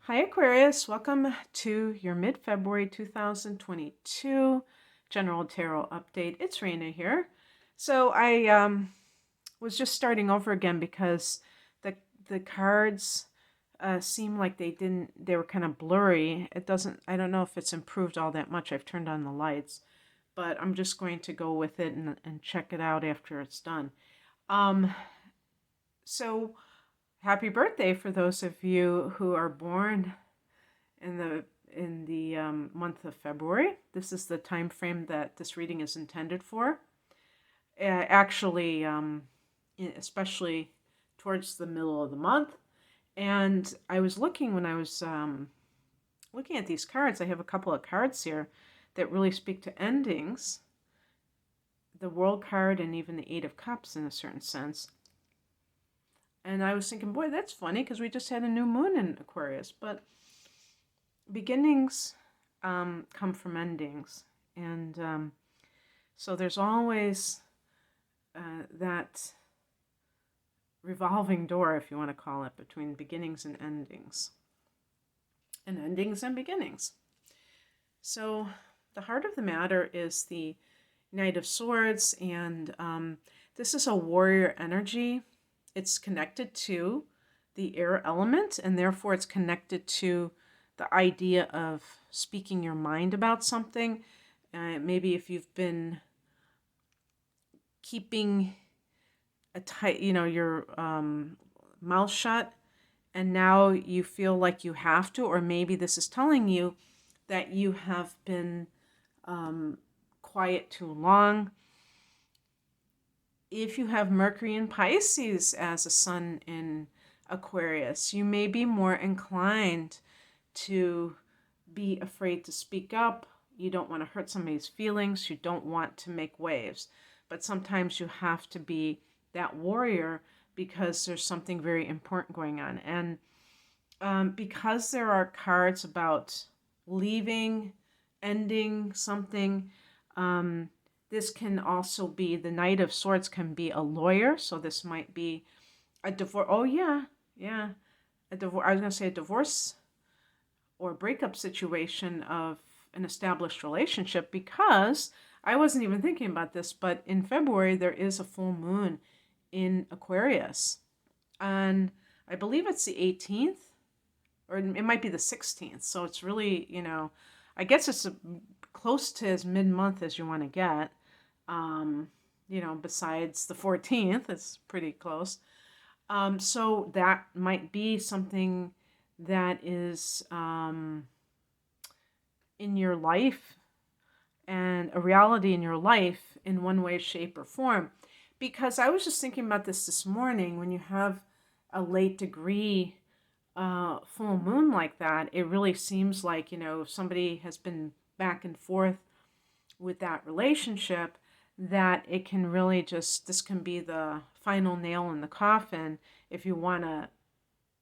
Hi Aquarius, welcome to your mid-February 2022 General Tarot Update. It's Raina here. So I was just starting over again because the cards seem like they were kind of blurry. I don't know if it's improved all that much. I've turned on the lights, but I'm just going to go with it and check it out after it's done. Um, so happy birthday for those of you who are born in the month of February. This is the time frame that this reading is intended for. Actually, especially towards the middle of the month. And I was looking when I was looking at these cards. I have a couple of cards here that really speak to endings. The World card and even the Eight of Cups in a certain sense. And I was thinking, boy, that's funny because we just had a new moon in Aquarius. But beginnings come from endings. And so there's always that revolving door, if you want to call it, between beginnings and endings. And endings and beginnings. So the heart of the matter is the Knight of Swords, and this is a warrior energy. It's connected to the air element, and therefore it's connected to the idea of speaking your mind about something. Maybe if you've been keeping a tight, your mouth shut, and now you feel like you have to, or maybe this is telling you that you have been quiet too long. If you have Mercury in Pisces as a sun in Aquarius, you may be more inclined to be afraid to speak up. You don't want to hurt somebody's feelings. You don't want to make waves. But sometimes you have to be that warrior because there's something very important going on. And because there are cards about leaving, ending something, this can also be, the Knight of Swords can be a lawyer. So this might be a divorce. Oh, yeah. A divorce. I was going to say a divorce or breakup situation of an established relationship, because I wasn't even thinking about this, but in February there is a full moon in Aquarius. And I believe it's the 18th, or it might be the 16th. So it's really, I guess it's close to as mid-month as you want to get. Besides the 14th, it's pretty close. So that might be something that is in your life and a reality in your life in one way, shape, or form. Because I was just thinking about this morning. When you have a late degree full moon like that, it really seems like, if somebody has been back and forth with that relationship, that it can really this can be the final nail in the coffin, if you want to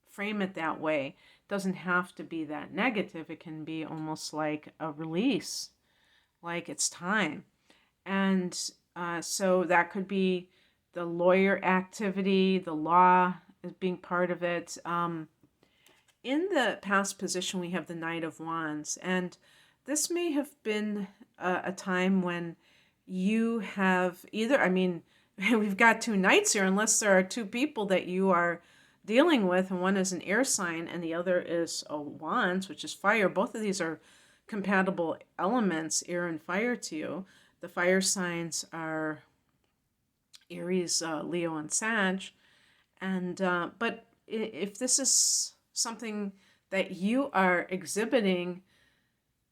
frame it that way. It doesn't have to be that negative. It can be almost like a release, like it's time. And so that could be the lawyer activity, the law as being part of it. In the past position, we have the Knight of Wands, and this may have been a time when you have we've got two knights here, unless there are two people that you are dealing with, and one is an air sign and the other is a wands, which is fire. Both of these are compatible elements, air and fire, to you. The fire signs are Aries, Leo, and Sag. And but if this is something that you are exhibiting,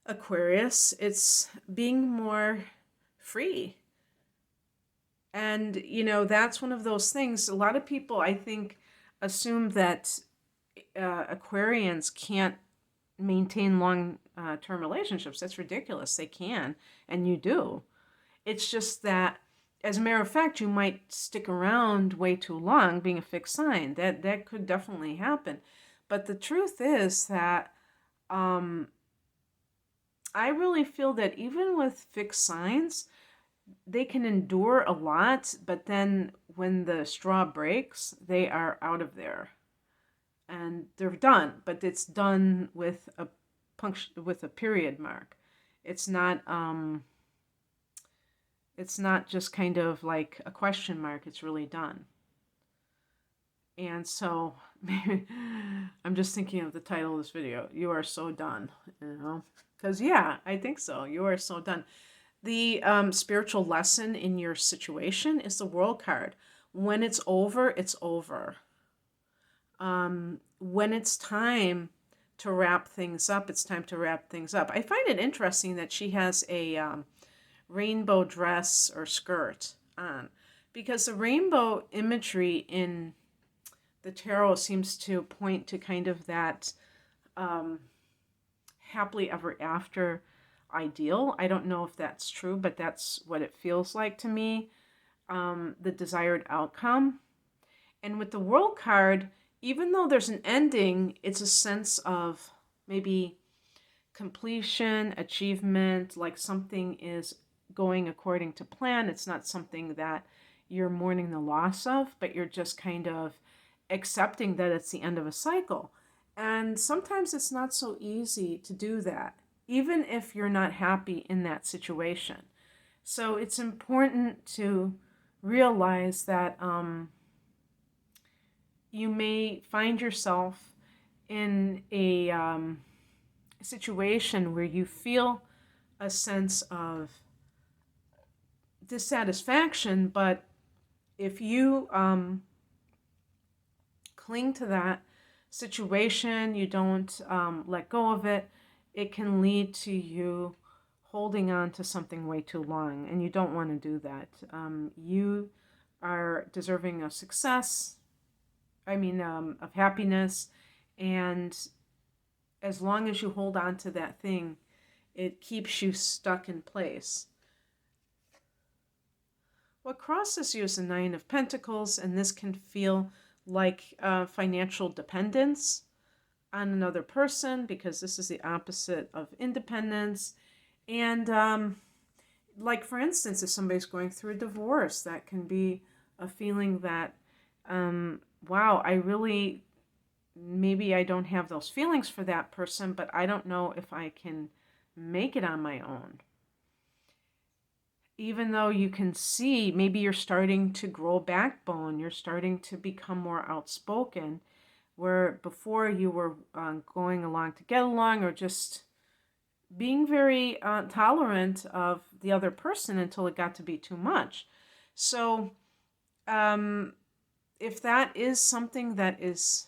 Aquarius, it's being more free. And that's one of those things. A lot of people, I think, assume that Aquarians can't maintain long-term relationships. That's ridiculous. They can, and you do. It's just that, as a matter of fact, you might stick around way too long being a fixed sign. That could definitely happen. But the truth is that I really feel that even with fixed signs, they can endure a lot, but then when the straw breaks, they are out of there. and they're done, but it's done with a with a period mark. It's not just kind of like a question mark. It's really done. And so maybe I'm just thinking of the title of this video. You are so done, because yeah, I think so. You are so done. The spiritual lesson in your situation is the World card. When it's over, it's over. When it's time to wrap things up, it's time to wrap things up. I find it interesting that she has a rainbow dress or skirt on, because the rainbow imagery in the tarot seems to point to kind of that happily ever after ideal. I don't know if that's true, but that's what it feels like to me, the desired outcome. And with the World card, even though there's an ending, it's a sense of maybe completion, achievement, like something is going according to plan. It's not something that you're mourning the loss of, but you're just kind of accepting that it's the end of a cycle. And sometimes it's not so easy to do that, even if you're not happy in that situation. So it's important to realize that you may find yourself in a situation where you feel a sense of dissatisfaction, but if you cling to that situation, you don't let go of it, it can lead to you holding on to something way too long, and you don't want to do that. You are deserving of success, of happiness, and as long as you hold on to that thing, it keeps you stuck in place. What crosses you is the Nine of Pentacles, and this can feel like financial dependence on another person, because this is the opposite of independence. And like, for instance, if somebody's going through a divorce, that can be a feeling that, wow, maybe I don't have those feelings for that person, but I don't know if I can make it on my own. Even though you can see, maybe you're starting to grow backbone, you're starting to become more outspoken, where before you were going along to get along, or just being very tolerant of the other person until it got to be too much. So if that is something that is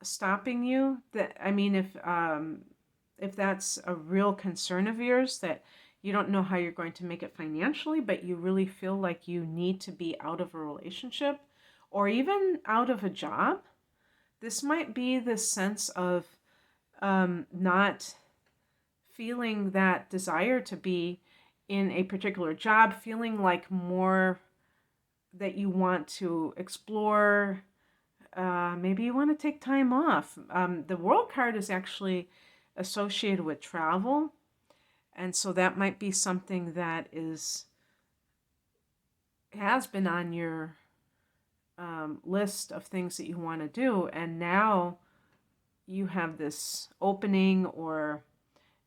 stopping you, if that's a real concern of yours, that you don't know how you're going to make it financially, but you really feel like you need to be out of a relationship or even out of a job, this might be the sense of not feeling that desire to be in a particular job, feeling like more that you want to explore. Maybe you want to take time off. The World card is actually associated with travel. And so that might be something that has been on your list of things that you want to do. And now you have this opening, or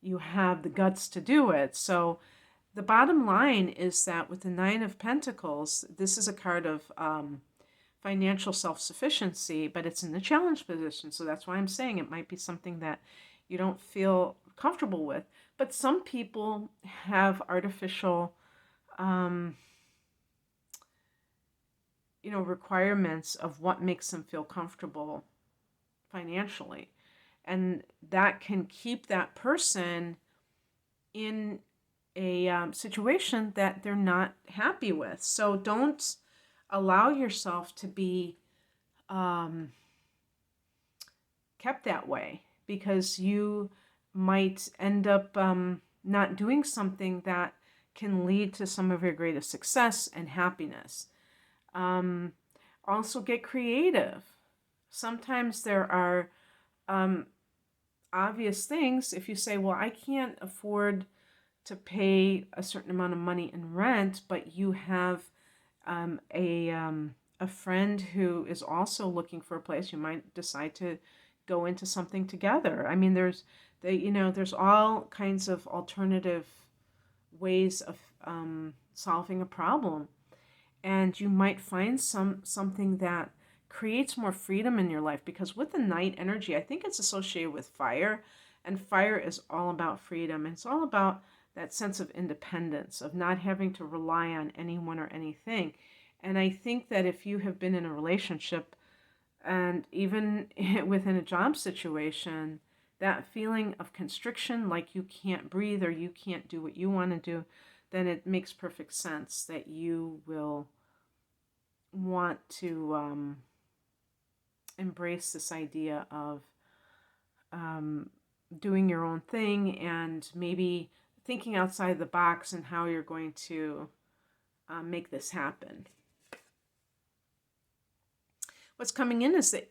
you have the guts to do it. So the bottom line is that with the Nine of Pentacles, this is a card of financial self-sufficiency, but it's in the challenge position. So that's why I'm saying it might be something that you don't feel comfortable with. But some people have artificial, requirements of what makes them feel comfortable financially. And that can keep that person in a situation that they're not happy with. So don't allow yourself to be kept that way, because you might end up not doing something that can lead to some of your greatest success and happiness. Also, get creative. Sometimes there are obvious things. If you say, well, I can't afford to pay a certain amount of money in rent, but you have a a friend who is also looking for a place. You might decide to go into something together. I mean, there's all kinds of alternative ways of solving a problem, and you might find something that creates more freedom in your life, because with the night energy, I think it's associated with fire, and fire is all about freedom, and it's all about that sense of independence, of not having to rely on anyone or anything. And I think that if you have been in a relationship, and even within a job situation, that feeling of constriction, like you can't breathe or you can't do what you want to do, then it makes perfect sense that you will want to embrace this idea of doing your own thing, and maybe thinking outside the box and how you're going to make this happen. What's coming in is the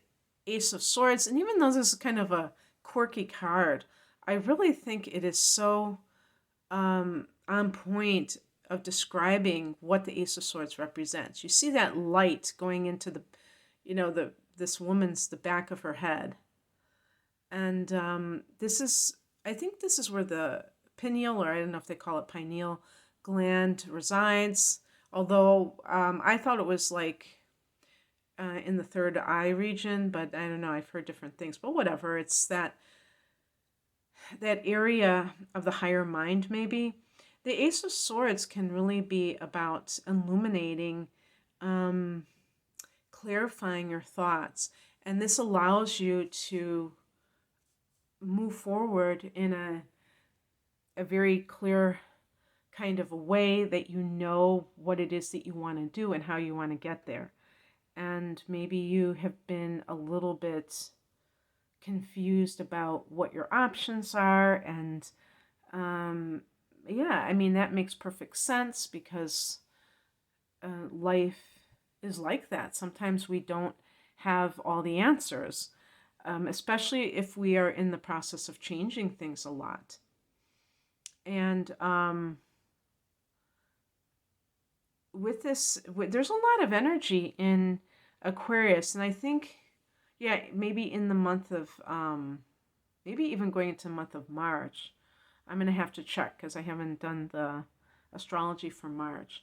Ace of Swords, and even though this is kind of a quirky card, I really think it is so on point of describing what the Ace of Swords represents. You see that light going into this woman's, the back of her head. And I think this is where the pineal, or I don't know if they call it pineal gland, resides. Although I thought it was like in the third eye region, but I don't know, I've heard different things. But whatever, it's that area of the higher mind, maybe. The Ace of Swords can really be about illuminating, clarifying your thoughts. And this allows you to move forward in a very clear kind of a way, that you know what it is that you want to do and how you want to get there. And maybe you have been a little bit confused about what your options are. And yeah, I mean, that makes perfect sense, because life is like that. Sometimes we don't have all the answers, especially if we are in the process of changing things a lot. And with this, there's a lot of energy in Aquarius, and I think, yeah, maybe in the month of, maybe even going into the month of March. I'm going to have to check, because I haven't done the astrology for March.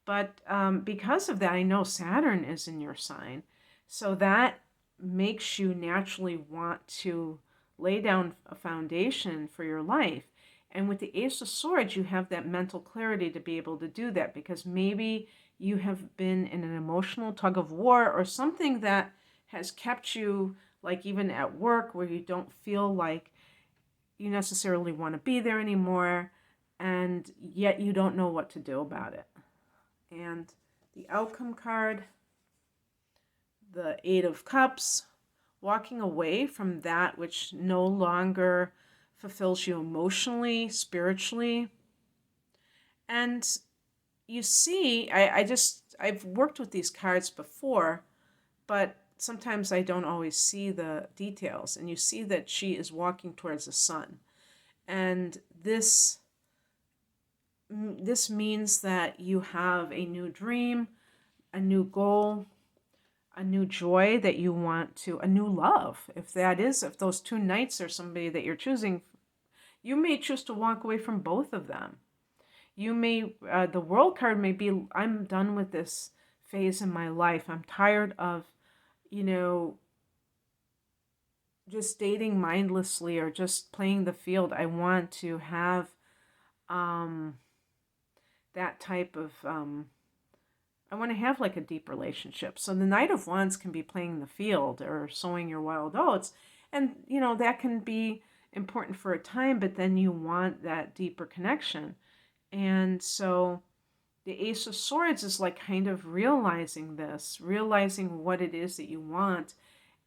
But because of that, I know Saturn is in your sign. So that makes you naturally want to lay down a foundation for your life. And with the Ace of Swords, you have that mental clarity to be able to do that, because maybe you have been in an emotional tug of war, or something that has kept you, like even at work, where you don't feel like you necessarily want to be there anymore, and yet you don't know what to do about it. And the outcome card, the Eight of Cups, walking away from that which no longer fulfills you emotionally, spiritually. And you see, I've worked with these cards before, but sometimes I don't always see the details. And you see that she is walking towards the sun. And this means that you have a new dream, a new goal, a new joy that you want to, a new love. If those two knights are somebody that you're choosing, you may choose to walk away from both of them. You may, the World card may be, I'm done with this phase in my life. I'm tired of, just dating mindlessly or just playing the field. I want to have that type of, I want to have like a deep relationship. So the Knight of Wands can be playing the field or sowing your wild oats. And, that can be important for a time, but then you want that deeper connection. And so the Ace of Swords is like kind of realizing what it is that you want,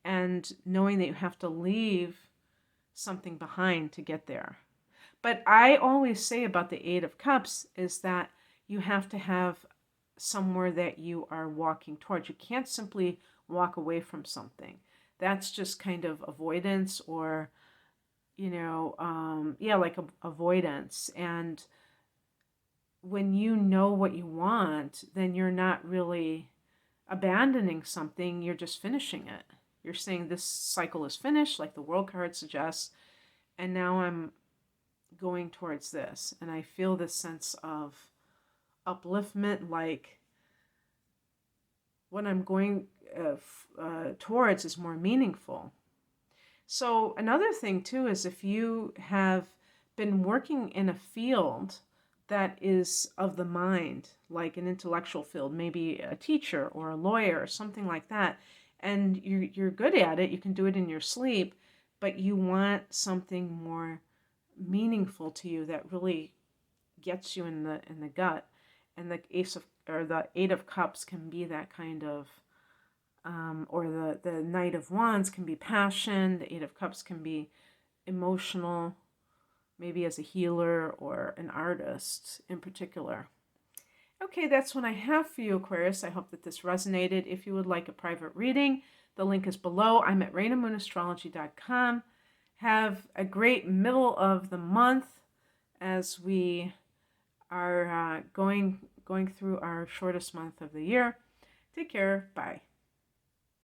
and knowing that you have to leave something behind to get there. But I always say about the Eight of Cups is that you have to have somewhere that you are walking towards. You can't simply walk away from something. That's just kind of avoidance, or, like avoidance. And when you know what you want, then you're not really abandoning something, you're just finishing it. You're saying this cycle is finished, like the world card suggests, and now I'm going towards this. And I feel this sense of upliftment, like what I'm going towards is more meaningful. So another thing too is if you have been working in a field that is of the mind, like an intellectual field, maybe a teacher or a lawyer or something like that, and you're good at it, you can do it in your sleep, but you want something more meaningful to you that really gets you in the gut. And the the Eight of Cups can be that kind of, or the Knight of Wands can be passion. The Eight of Cups can be emotional, maybe as a healer or an artist in particular. Okay, that's what I have for you, Aquarius. I hope that this resonated. If you would like a private reading, the link is below. I'm at rainandmoonastrology.com. Have a great middle of the month as we are going through our shortest month of the year. Take care. Bye.